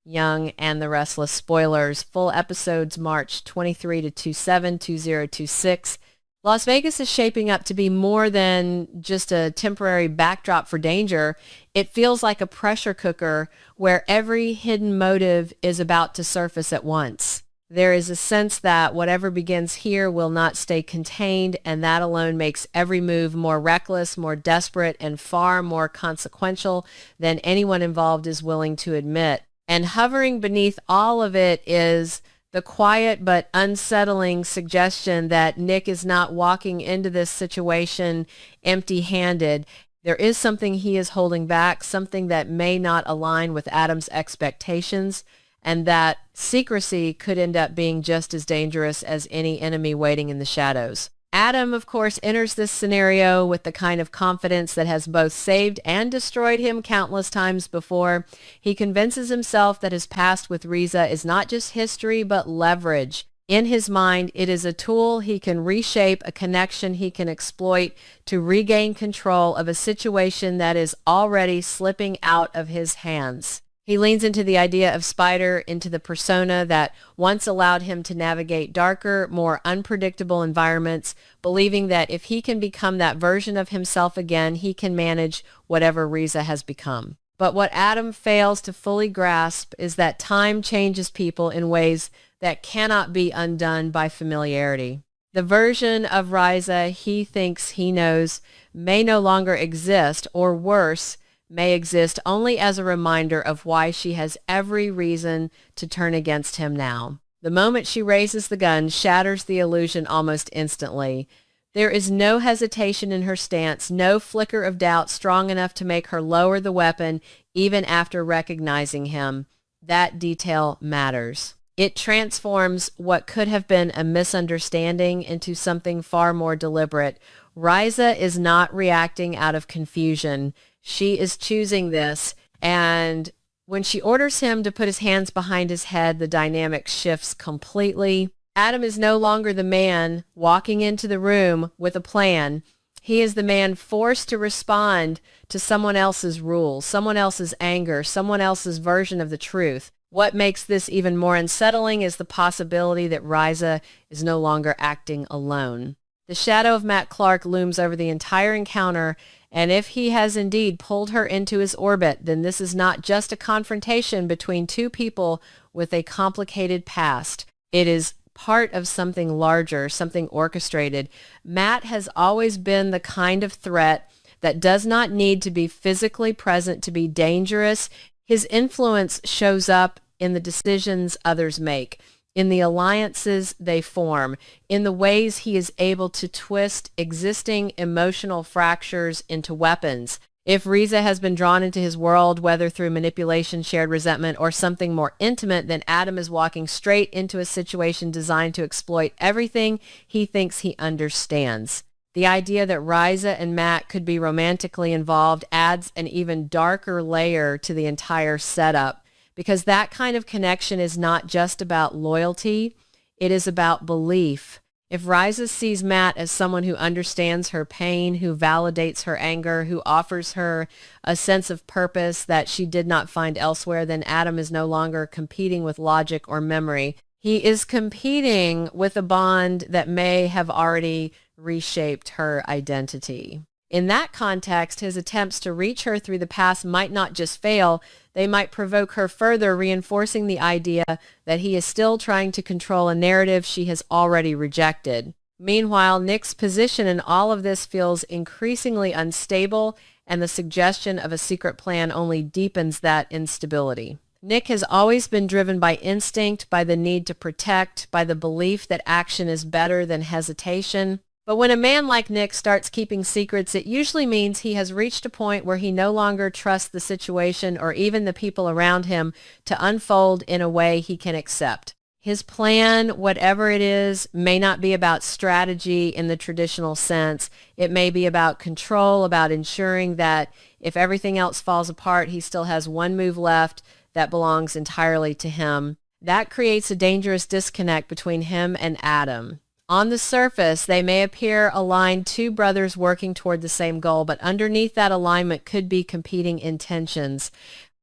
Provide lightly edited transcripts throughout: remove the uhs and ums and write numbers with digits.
Young and the Restless. Spoilers. Full episodes March 23 to 27, 2026. Las Vegas is shaping up to be more than just a temporary backdrop for danger. It feels like a pressure cooker where every hidden motive is about to surface at once. There is a sense that whatever begins here will not stay contained, and that alone makes every move more reckless, more desperate, and far more consequential than anyone involved is willing to admit. And hovering beneath all of it is the quiet but unsettling suggestion that Nick is not walking into this situation empty-handed. There is something he is holding back, something that may not align with Adam's expectations, and that secrecy could end up being just as dangerous as any enemy waiting in the shadows. Adam, of course, enters this scenario with the kind of confidence that has both saved and destroyed him countless times before. He convinces himself that his past with Riza is not just history, but leverage. In his mind, it is a tool he can reshape, a connection he can exploit to regain control of a situation that is already slipping out of his hands. He leans into the idea of Spider, into the persona that once allowed him to navigate darker, more unpredictable environments, believing that if he can become that version of himself again, he can manage whatever Riza has become. But what Adam fails to fully grasp is that time changes people in ways that cannot be undone by familiarity. The version of Riza he thinks he knows may no longer exist, or worse, may exist only as a reminder of why she has every reason to turn against him now. The moment she raises the gun shatters the illusion almost instantly. There is no hesitation in her stance, no flicker of doubt strong enough to make her lower the weapon even after recognizing him. That detail matters. It transforms what could have been a misunderstanding into something far more deliberate. Riza is not reacting out of confusion. She is choosing this, and when she orders him to put his hands behind his head, the dynamic shifts completely. Adam is no longer the man walking into the room with a plan. He is the man forced to respond to someone else's rules, someone else's anger, someone else's version of the truth. What makes this even more unsettling is the possibility that Riza is no longer acting alone. The shadow of Matt Clark looms over the entire encounter, and if he has indeed pulled her into his orbit, then this is not just a confrontation between two people with a complicated past. It is part of something larger, something orchestrated. Matt has always been the kind of threat that does not need to be physically present to be dangerous. His influence shows up in the decisions others make, in the alliances they form, in the ways he is able to twist existing emotional fractures into weapons. If Riza has been drawn into his world, whether through manipulation, shared resentment, or something more intimate, then Adam is walking straight into a situation designed to exploit everything he thinks he understands. The idea that Riza and Matt could be romantically involved adds an even darker layer to the entire setup, because that kind of connection is not just about loyalty, it is about belief. If Riza sees Matt as someone who understands her pain, who validates her anger, who offers her a sense of purpose that she did not find elsewhere, then Adam is no longer competing with logic or memory. He is competing with a bond that may have already reshaped her identity. In that context, his attempts to reach her through the past might not just fail, they might provoke her further, reinforcing the idea that he is still trying to control a narrative she has already rejected. Meanwhile, Nick's position in all of this feels increasingly unstable, and the suggestion of a secret plan only deepens that instability. Nick has always been driven by instinct, by the need to protect, by the belief that action is better than hesitation. But when a man like Nick starts keeping secrets, it usually means he has reached a point where he no longer trusts the situation or even the people around him to unfold in a way he can accept. His plan, whatever it is, may not be about strategy in the traditional sense. It may be about control, about ensuring that if everything else falls apart, he still has one move left that belongs entirely to him. That creates a dangerous disconnect between him and Adam. On the surface, they may appear aligned, two brothers working toward the same goal, but underneath that alignment could be competing intentions.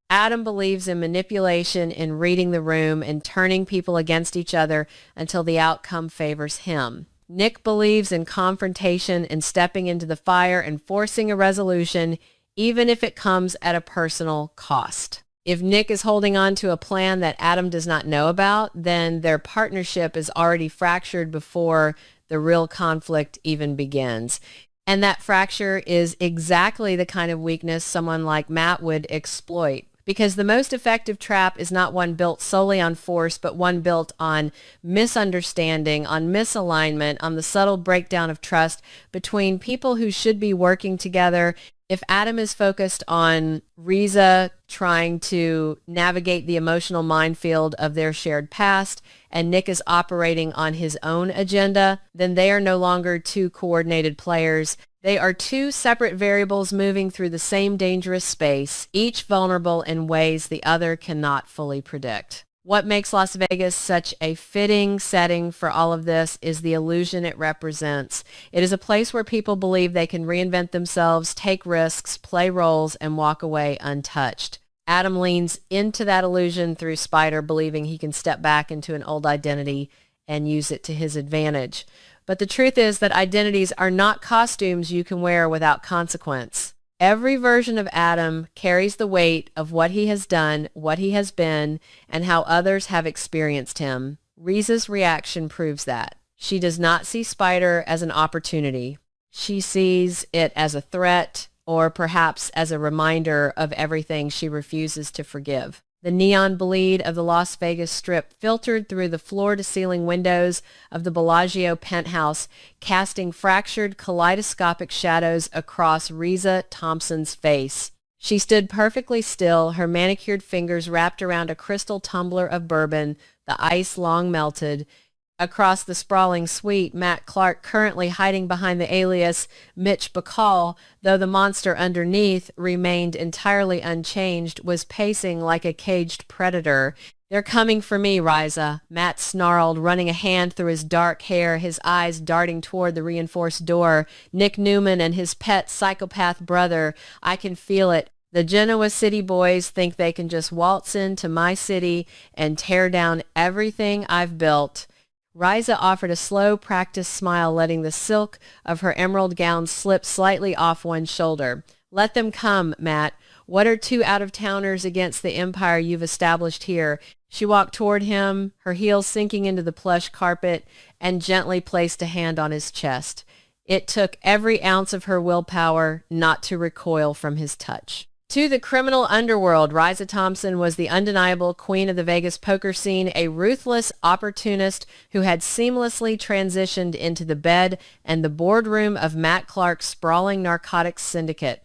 Adam believes in manipulation, in reading the room, and turning people against each other until the outcome favors him. Nick believes in confrontation and stepping into the fire and forcing a resolution, even if it comes at a personal cost. If Nick is holding on to a plan that Adam does not know about, then their partnership is already fractured before the real conflict even begins. And that fracture is exactly the kind of weakness someone like Matt would exploit. Because the most effective trap is not one built solely on force, but one built on misunderstanding, on misalignment, on the subtle breakdown of trust between people who should be working together. If Adam is focused on Riza trying to navigate the emotional minefield of their shared past, and Nick is operating on his own agenda, then they are no longer two coordinated players. They are two separate variables moving through the same dangerous space, each vulnerable in ways the other cannot fully predict. What makes Las Vegas such a fitting setting for all of this is the illusion it represents. It is a place where people believe they can reinvent themselves, take risks, play roles, and walk away untouched. Adam leans into that illusion through Spider, believing he can step back into an old identity and use it to his advantage. But the truth is that identities are not costumes you can wear without consequence. Every version of Adam carries the weight of what he has done, what he has been, and how others have experienced him. Riza's reaction proves that. She does not see Spider as an opportunity. She sees it as a threat, or perhaps as a reminder of everything she refuses to forgive. The neon bleed of the Las Vegas Strip filtered through the floor-to-ceiling windows of the Bellagio penthouse, casting fractured kaleidoscopic shadows across Riza Thompson's face. She stood perfectly still, her manicured fingers wrapped around a crystal tumbler of bourbon, the ice long melted. Across the sprawling suite, Matt Clark, currently hiding behind the alias Mitch Bacall, though the monster underneath remained entirely unchanged, was pacing like a caged predator. "They're coming for me, Riza," Matt snarled, running a hand through his dark hair, his eyes darting toward the reinforced door. "Nick Newman and his pet psychopath brother. I can feel it. The Genoa City boys think they can just waltz into my city and tear down everything I've built." Riza offered a slow, practiced smile, letting the silk of her emerald gown slip slightly off one shoulder. "Let them come, Matt. What are two out-of-towners against the empire you've established here?" She walked toward him, her heels sinking into the plush carpet, and gently placed a hand on his chest. It took every ounce of her willpower not to recoil from his touch. To the criminal underworld, Riza Thompson was the undeniable queen of the Vegas poker scene, a ruthless opportunist who had seamlessly transitioned into the bed and the boardroom of Matt Clark's sprawling narcotics syndicate.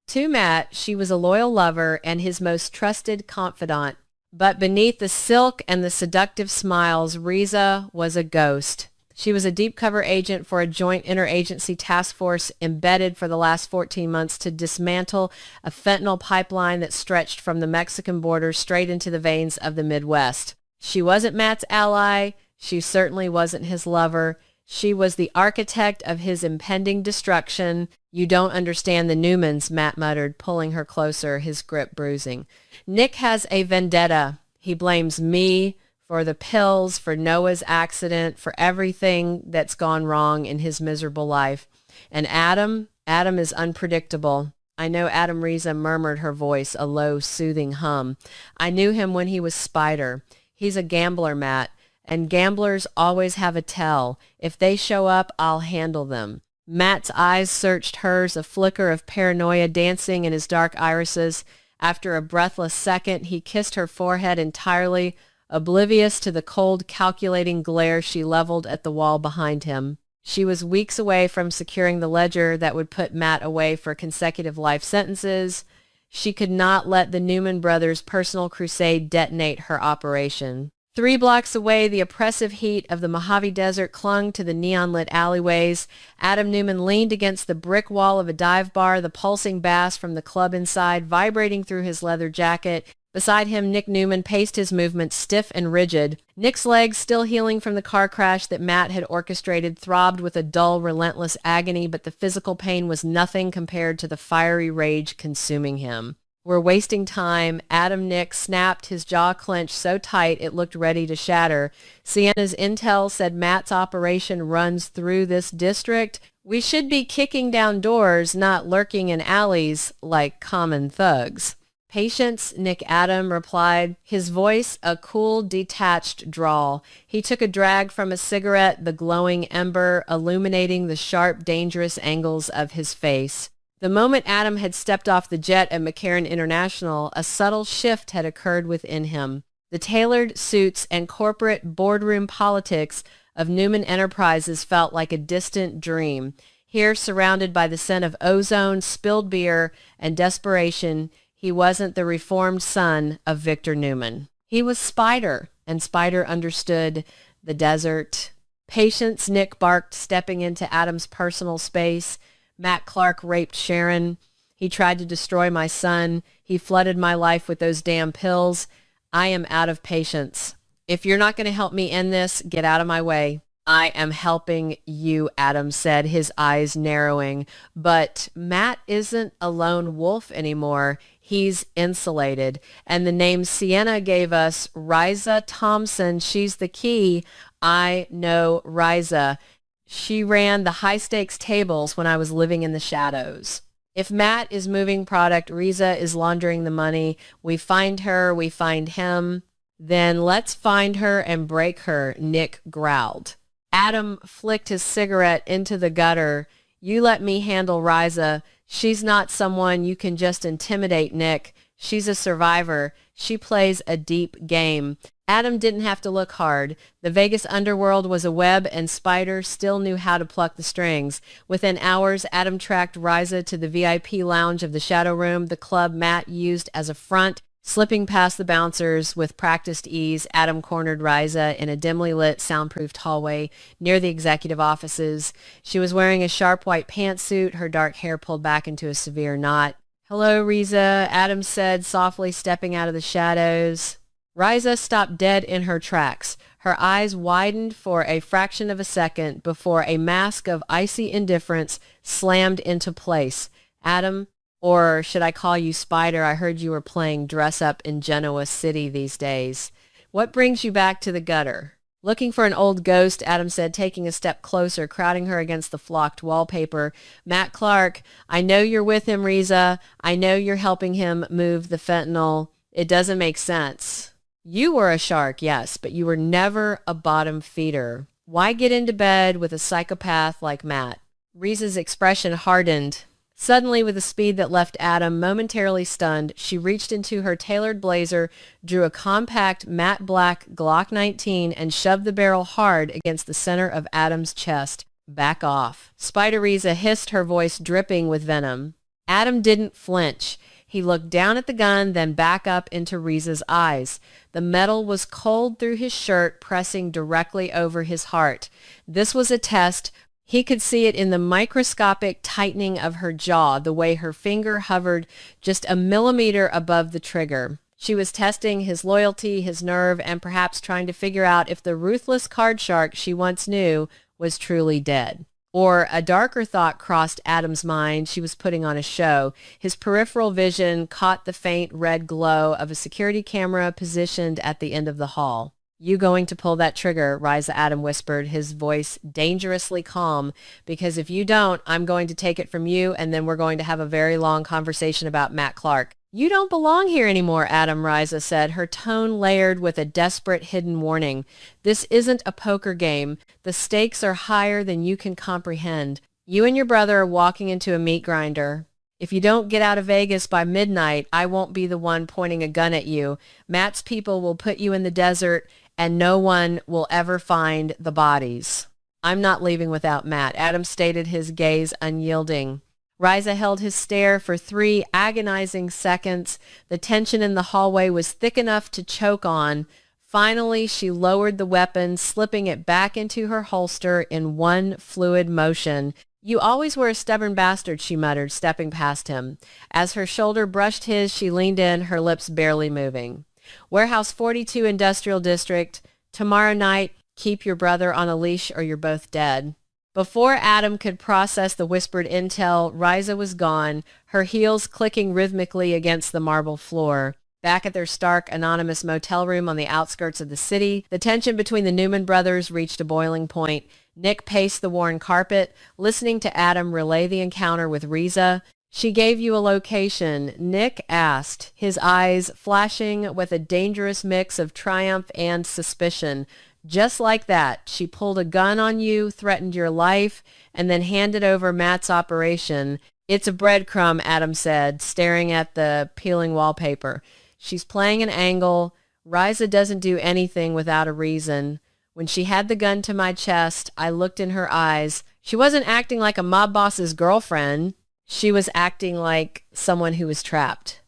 To Matt, she was a loyal lover and his most trusted confidant. But beneath the silk and the seductive smiles, Riza was a ghost. She was a deep cover agent for a joint interagency task force embedded for the last 14 months to dismantle a fentanyl pipeline that stretched from the Mexican border straight into the veins of the Midwest. She wasn't Matt's ally. She certainly wasn't his lover. She was the architect of his impending destruction. "You don't understand the Newmans," Matt muttered, pulling her closer, his grip bruising. "Nick has a vendetta. He blames me for the pills, for Noah's accident, for everything that's gone wrong in his miserable life. And Adam is unpredictable." "I know Adam," Riza murmured, her voice a low, soothing hum. "I knew him when he was Spider. He's a gambler, Matt, and gamblers always have a tell. If they show up, I'll handle them." Matt's eyes searched hers, a flicker of paranoia dancing in his dark irises. After a breathless second, he kissed her forehead entirely, oblivious to the cold, calculating glare she leveled at the wall behind him. She was weeks away from securing the ledger that would put Matt away for consecutive life sentences. She could not let the Newman brothers' personal crusade detonate her operation. 3 blocks away, the oppressive heat of the Mojave Desert clung to the neon-lit alleyways. Adam Newman leaned against the brick wall of a dive bar, the pulsing bass from the club inside vibrating through his leather jacket. Beside him, Nick Newman paced his movements stiff and rigid. Nick's legs, still healing from the car crash that Matt had orchestrated, throbbed with a dull, relentless agony, but the physical pain was nothing compared to the fiery rage consuming him. We're wasting time. Adam Nick snapped, his jaw clenched so tight it looked ready to shatter. Sienna's intel said Matt's operation runs through this district. We should be kicking down doors, not lurking in alleys like common thugs. Patience, Nick Adam replied, his voice a cool, detached drawl. He took a drag from a cigarette, the glowing ember illuminating the sharp, dangerous angles of his face. The moment Adam had stepped off the jet at McCarran International, a subtle shift had occurred within him. The tailored suits and corporate boardroom politics of Newman Enterprises felt like a distant dream. Here, surrounded by the scent of ozone, spilled beer, and desperation, he wasn't the reformed son of Victor Newman. He was Spider, and Spider understood the desert. Patience, Nick barked, stepping into Adam's personal space. Matt Clark raped Sharon. He tried to destroy my son. He flooded my life with those damn pills. I am out of patience. If you're not going to help me end this, get out of my way. I am helping you, Adam said, his eyes narrowing. But Matt isn't a lone wolf anymore. He's insulated. And the name Sienna gave us, Riza Thompson, she's the key. I know Riza. She ran the high-stakes tables when I was living in the shadows. If Matt is moving product, Riza is laundering the money. We find her, we find him. Then let's find her and break her, Nick growled. Adam flicked his cigarette into the gutter. You let me handle Riza. She's not someone you can just intimidate, Nick. She's a survivor. She plays a deep game. Adam didn't have to look hard. The Vegas underworld was a web, and Spider still knew how to pluck the strings. Within hours, Adam tracked Riza to the VIP lounge of the Shadow Room, the club Matt used as a front. Slipping past the bouncers with practiced ease, Adam cornered Riza in a dimly lit, soundproofed hallway near the executive offices. She was wearing a sharp white pantsuit, her dark hair pulled back into a severe knot. Hello, Riza, Adam said, softly stepping out of the shadows. Riza stopped dead in her tracks. Her eyes widened for a fraction of a second before a mask of icy indifference slammed into place. Adam, or should I call you Spider? I heard you were playing dress-up in Genoa City these days. What brings you back to the gutter? Looking for an old ghost, Adam said, taking a step closer, crowding her against the flocked wallpaper. Matt Clark, I know you're with him, Riza. I know you're helping him move the fentanyl. It doesn't make sense. You were a shark, yes, but you were never a bottom feeder. Why get into bed with a psychopath like Matt? Riza's expression hardened. Suddenly, with a speed that left Adam momentarily stunned, she reached into her tailored blazer, drew a compact matte black Glock 19, and shoved the barrel hard against the center of Adam's chest. Back off. Spider Riza hissed, her voice dripping with venom. Adam didn't flinch. He looked down at the gun, then back up into Riza's eyes. The metal was cold through his shirt, pressing directly over his heart. This was a test. He could see it in the microscopic tightening of her jaw, the way her finger hovered just a millimeter above the trigger. She was testing his loyalty, his nerve, and perhaps trying to figure out if the ruthless card shark she once knew was truly dead. Or a darker thought crossed Adam's mind. She was putting on a show. His peripheral vision caught the faint red glow of a security camera positioned at the end of the hall. You going to pull that trigger, Riza Adam whispered, his voice dangerously calm, because if you don't, I'm going to take it from you, and then we're going to have a very long conversation about Matt Clark. You don't belong here anymore, Adam, Riza said, her tone layered with a desperate hidden warning. This isn't a poker game. The stakes are higher than you can comprehend. You and your brother are walking into a meat grinder. If you don't get out of Vegas by midnight, I won't be the one pointing a gun at you. Matt's people will put you in the desert, and no one will ever find the bodies. I'm not leaving without Matt, Adam stated, his gaze unyielding. Riza held his stare for 3 agonizing seconds. The tension in the hallway was thick enough to choke on. Finally, she lowered the weapon, slipping it back into her holster in one fluid motion. You always were a stubborn bastard, she muttered, stepping past him. As her shoulder brushed his, she leaned in, her lips barely moving. Warehouse 42 Industrial District. Tomorrow night, keep your brother on a leash or you're both dead. Before Adam could process the whispered intel, Riza was gone, her heels clicking rhythmically against the marble floor. Back at their stark, anonymous motel room on the outskirts of the city, the tension between the Newman brothers reached a boiling point. Nick paced the worn carpet, listening to Adam relay the encounter with Riza. "She gave you a location?" Nick asked, his eyes flashing with a dangerous mix of triumph and suspicion. "Just like that. She pulled a gun on you, threatened your life, and then handed over Matt's operation." "It's a breadcrumb," Adam said, staring at the peeling wallpaper. "She's playing an angle. Riza doesn't do anything without a reason. When she had the gun to my chest, I looked in her eyes. She wasn't acting like a mob boss's girlfriend. She was acting like someone who was trapped,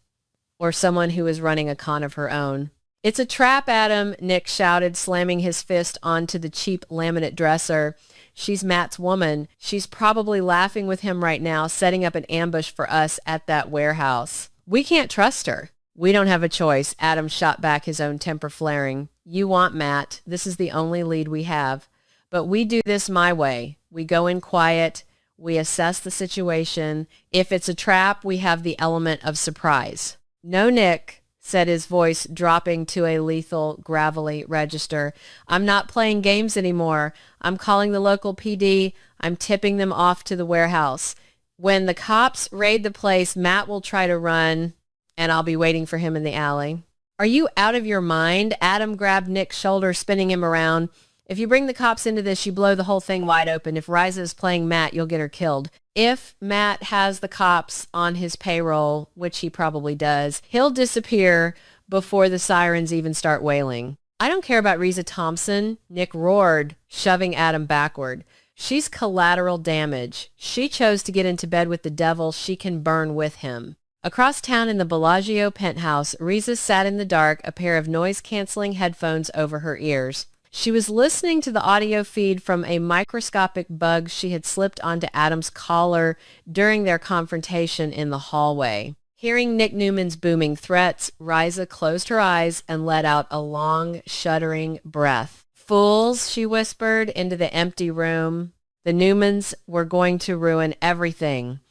or someone who was running a con of her own." "It's a trap, Adam," Nick shouted, slamming his fist onto the cheap laminate dresser. "She's Matt's woman. She's probably laughing with him right now, setting up an ambush for us at that warehouse. We can't trust her." "We don't have a choice," Adam shot back, his own temper flaring. "You want Matt. This is the only lead we have. But we do this my way. We go in quiet. We assess the situation. If it's a trap, we have the element of surprise." "No, Nick," said his voice dropping to a lethal, gravelly register. "I'm not playing games anymore. I'm calling the local PD. I'm tipping them off to the warehouse. When the cops raid the place, Matt will try to run, and I'll be waiting for him in the alley." "Are you out of your mind?" Adam grabbed Nick's shoulder, spinning him around. "If you bring the cops into this, you blow the whole thing wide open. If Riza is playing Matt, you'll get her killed. If Matt has the cops on his payroll, which he probably does, he'll disappear before the sirens even start wailing." "I don't care about Riza Thompson," Nick roared, shoving Adam backward. "She's collateral damage. She chose to get into bed with the devil. She can burn with him." Across town in the Bellagio penthouse, Riza sat in the dark, a pair of noise-canceling headphones over her ears. She was listening to the audio feed from a microscopic bug she had slipped onto Adam's collar during their confrontation in the hallway. Hearing Nick Newman's booming threats, Riza closed her eyes and let out a long, shuddering breath. "Fools," she whispered into the empty room. The Newmans were going to ruin everything.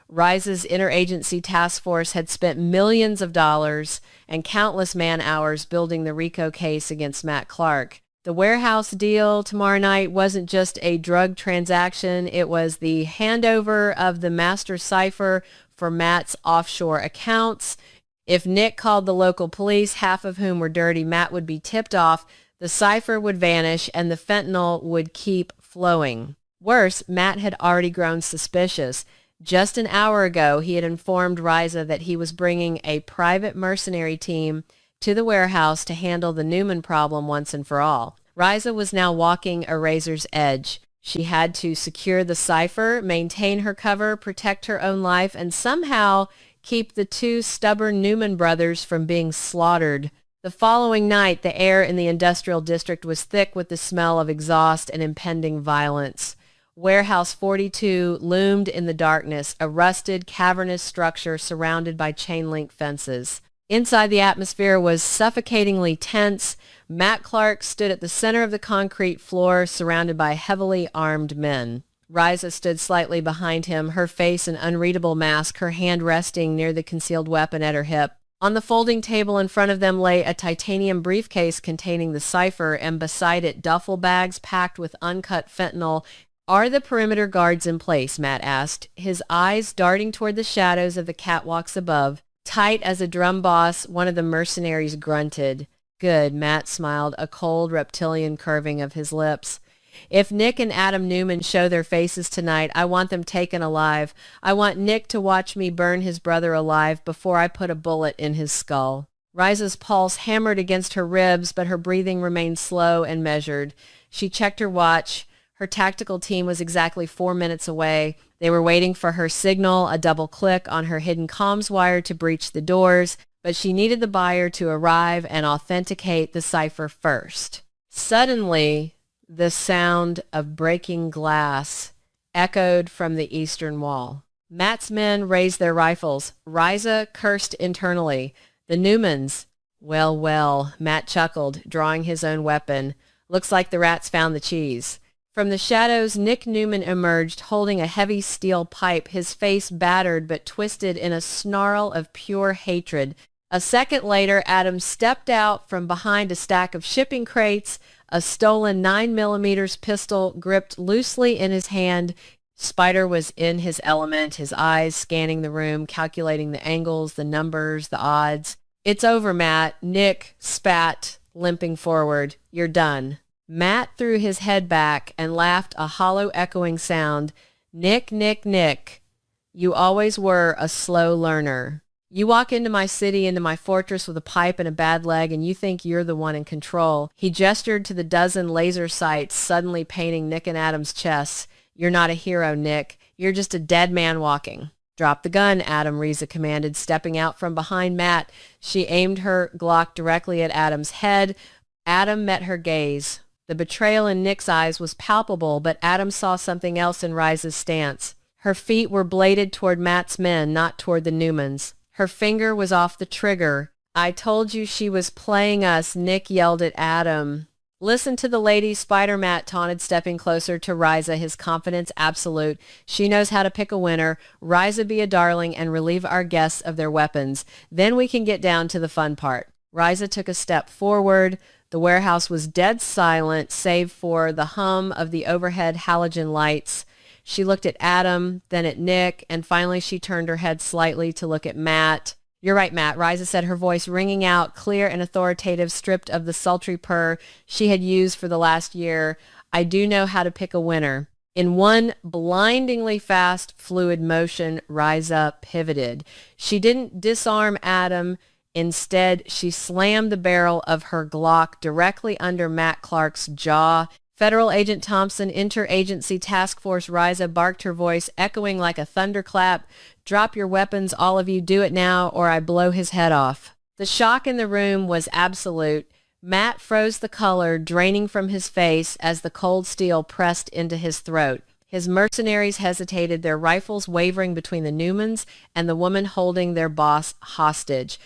Riza's interagency task force had spent millions of dollars and countless man-hours building the RICO case against Matt Clark. The warehouse deal tomorrow night wasn't just a drug transaction. It was the handover of the master cipher for Matt's offshore accounts. If Nick called the local police, half of whom were dirty, Matt would be tipped off, the cipher would vanish, and the fentanyl would keep flowing. Worse, Matt had already grown suspicious. Just an hour ago, he had informed Riza that he was bringing a private mercenary team to the warehouse to handle the Newman problem once and for all. Riza was now walking a razor's edge. She had to secure the cipher, maintain her cover, protect her own life, and somehow keep the two stubborn Newman brothers from being slaughtered. The following night, the air in the industrial district was thick with the smell of exhaust and impending violence. Warehouse 42 loomed in the darkness, a rusted, cavernous structure surrounded by chain-link fences. Inside, the atmosphere was suffocatingly tense. Matt Clark stood at the center of the concrete floor, surrounded by heavily armed men. Riza stood slightly behind him, her face an unreadable mask, her hand resting near the concealed weapon at her hip. On the folding table in front of them lay a titanium briefcase containing the cipher, and beside it duffel bags packed with uncut fentanyl. "Are the perimeter guards in place?" Matt asked, his eyes darting toward the shadows of the catwalks above. Tight as a drum boss, one of the mercenaries grunted. "Good," Matt smiled, a cold reptilian curving of his lips. "If Nick and Adam Newman show their faces tonight, I want them taken alive. I want Nick to watch me burn his brother alive before I put a bullet in his skull." Riza's pulse hammered against her ribs, but her breathing remained slow and measured. She checked her watch. Her tactical team was exactly 4 minutes away. They were waiting for her signal, a double click on her hidden comms wire to breach the doors, but she needed the buyer to arrive and authenticate the cipher first. Suddenly, the sound of breaking glass echoed from the eastern wall. Matt's men raised their rifles. Riza cursed internally. The Newmans. Well, Matt chuckled, drawing his own weapon. "Looks like the rats found the cheese." From the shadows, Nick Newman emerged, holding a heavy steel pipe, his face battered but twisted in a snarl of pure hatred. A second later, Adam stepped out from behind a stack of shipping crates, a stolen 9mm pistol gripped loosely in his hand. Spider was in his element, his eyes scanning the room, calculating the angles, the numbers, the odds. "It's over, Matt." Nick spat, limping forward. "You're done." Matt threw his head back and laughed a hollow echoing sound. "Nick, Nick, Nick, you always were a slow learner. You walk into my city, into my fortress with a pipe and a bad leg, and you think you're the one in control." He gestured to the dozen laser sights suddenly painting Nick and Adam's chests. "You're not a hero, Nick. You're just a dead man walking." "Drop the gun," Adam Riza commanded, stepping out from behind Matt. She aimed her Glock directly at Adam's head. Adam met her gaze. The betrayal in Nick's eyes was palpable, but Adam saw something else in Riza's stance. Her feet were bladed toward Matt's men, not toward the Newmans. Her finger was off the trigger. "I told you she was playing us," Nick yelled at Adam. "Listen to the lady," Spider Matt taunted, stepping closer to Riza, his confidence absolute. "She knows how to pick a winner. Riza, be a darling and relieve our guests of their weapons. Then we can get down to the fun part." Riza took a step forward. The warehouse was dead silent, save for the hum of the overhead halogen lights. She looked at Adam, then at Nick, and finally she turned her head slightly to look at Matt. "You're right, Matt," Riza said, her voice ringing out, clear and authoritative, stripped of the sultry purr she had used for the last year. "I do know how to pick a winner." In one blindingly fast, fluid motion, Riza pivoted. She didn't disarm Adam. Instead, she slammed the barrel of her Glock directly under Matt Clark's jaw. "Federal Agent Thompson, Interagency Task Force," Riza barked, her voice echoing like a thunderclap. "Drop your weapons, all of you. Do it now, or I blow his head off." The shock in the room was absolute. Matt froze, the color draining from his face as the cold steel pressed into his throat. His mercenaries hesitated, their rifles wavering between the Newmans and the woman holding their boss hostage.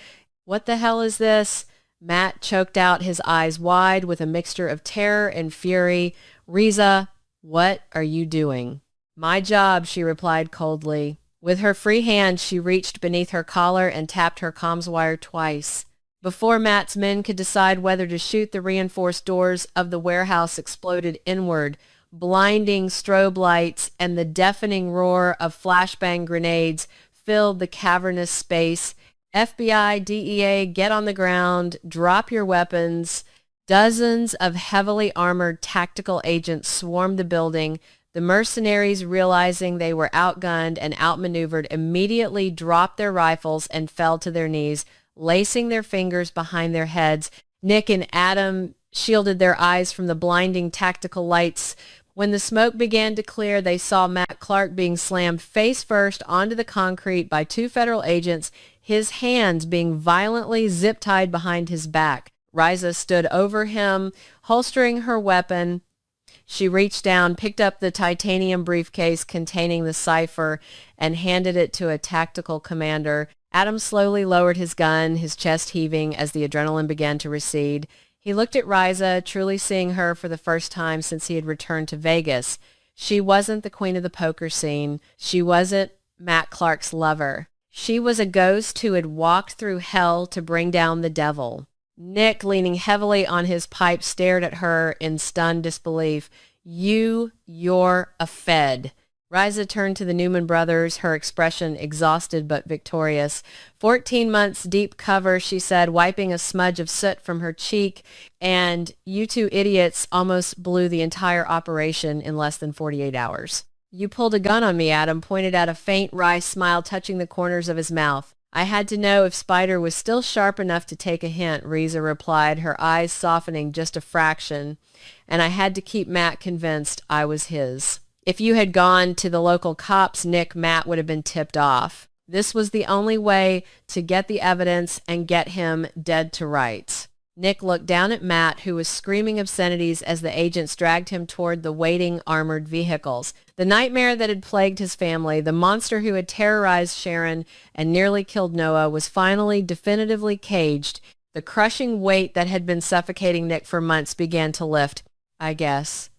"What the hell is this?" Matt choked out, his eyes wide with a mixture of terror and fury. "Riza, what are you doing?" "My job," she replied coldly. With her free hand, she reached beneath her collar and tapped her comms wire twice. Before Matt's men could decide whether to shoot, the reinforced doors of the warehouse exploded inward. Blinding strobe lights and the deafening roar of flashbang grenades filled the cavernous space. "FBI, DEA, get on the ground, drop your weapons." Dozens of heavily armored tactical agents swarmed the building. The mercenaries, realizing they were outgunned and outmaneuvered, immediately dropped their rifles and fell to their knees, lacing their fingers behind their heads. Nick and Adam shielded their eyes from the blinding tactical lights. When the smoke began to clear, they saw Matt Clark being slammed face first onto the concrete by two federal agents, his hands being violently zip-tied behind his back. Riza stood over him, holstering her weapon. She reached down, picked up the titanium briefcase containing the cipher, and handed it to a tactical commander. Adam slowly lowered his gun, his chest heaving as the adrenaline began to recede. He looked at Riza, truly seeing her for the first time since he had returned to Vegas. She wasn't the queen of the poker scene. She wasn't Matt Clark's lover. She was a ghost who had walked through hell to bring down the devil. Nick, leaning heavily on his pipe, stared at her in stunned disbelief. You're a Fed." Riza turned to the Newman brothers, her expression exhausted but victorious. 14 months deep cover," she said, wiping a smudge of soot from her cheek, "and you two idiots almost blew the entire operation in less than 48 hours. "You pulled a gun on me," Adam pointed at a faint wry smile touching the corners of his mouth. "I had to know if Spider was still sharp enough to take a hint," Riza replied, her eyes softening just a fraction. "And I had to keep Matt convinced I was his. If you had gone to the local cops, Nick, Matt would have been tipped off. This was the only way to get the evidence and get him dead to rights." Nick looked down at Matt, who was screaming obscenities as the agents dragged him toward the waiting armored vehicles. The nightmare that had plagued his family, the monster who had terrorized Sharon and nearly killed Noah, was finally definitively caged. The crushing weight that had been suffocating Nick for months began to lift. I guess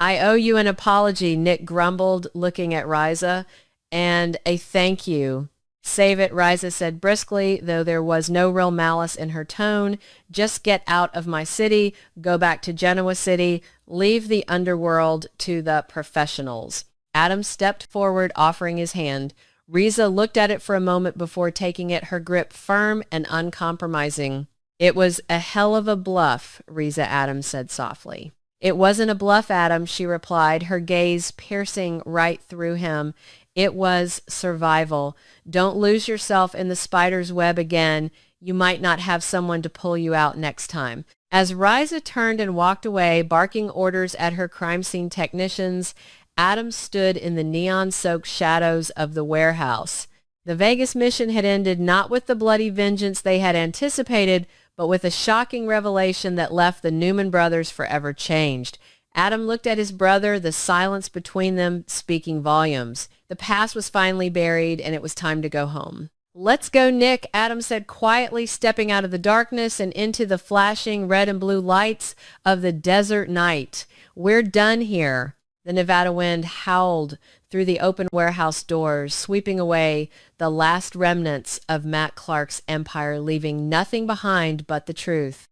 I owe you an apology, Nick grumbled, looking at Riza, and a thank you. Save it, Riza said briskly, though there was no real malice in her tone. Just get out of my city, go back to Genoa City, leave the underworld to the professionals. Adam stepped forward, offering his hand. Riza looked at it for a moment before taking it, her grip firm and uncompromising. It was a hell of a bluff, Riza Adams said softly. It wasn't a bluff, Adam, she replied, her gaze piercing right through him. It was survival. Don't lose yourself in the spider's web again. You might not have someone to pull you out next time. As Riza turned and walked away, barking orders at her crime scene technicians, Adam stood in the neon-soaked shadows of the warehouse. The Vegas mission had ended not with the bloody vengeance they had anticipated, but with a shocking revelation that left the Newman brothers forever changed. Adam looked at his brother, the silence between them speaking volumes. The past was finally buried, and it was time to go home. Let's go, Nick, Adam said quietly, stepping out of the darkness and into the flashing red and blue lights of the desert night. We're done here. The Nevada wind howled through the open warehouse doors, sweeping away the last remnants of Matt Clark's empire, leaving nothing behind but the truth.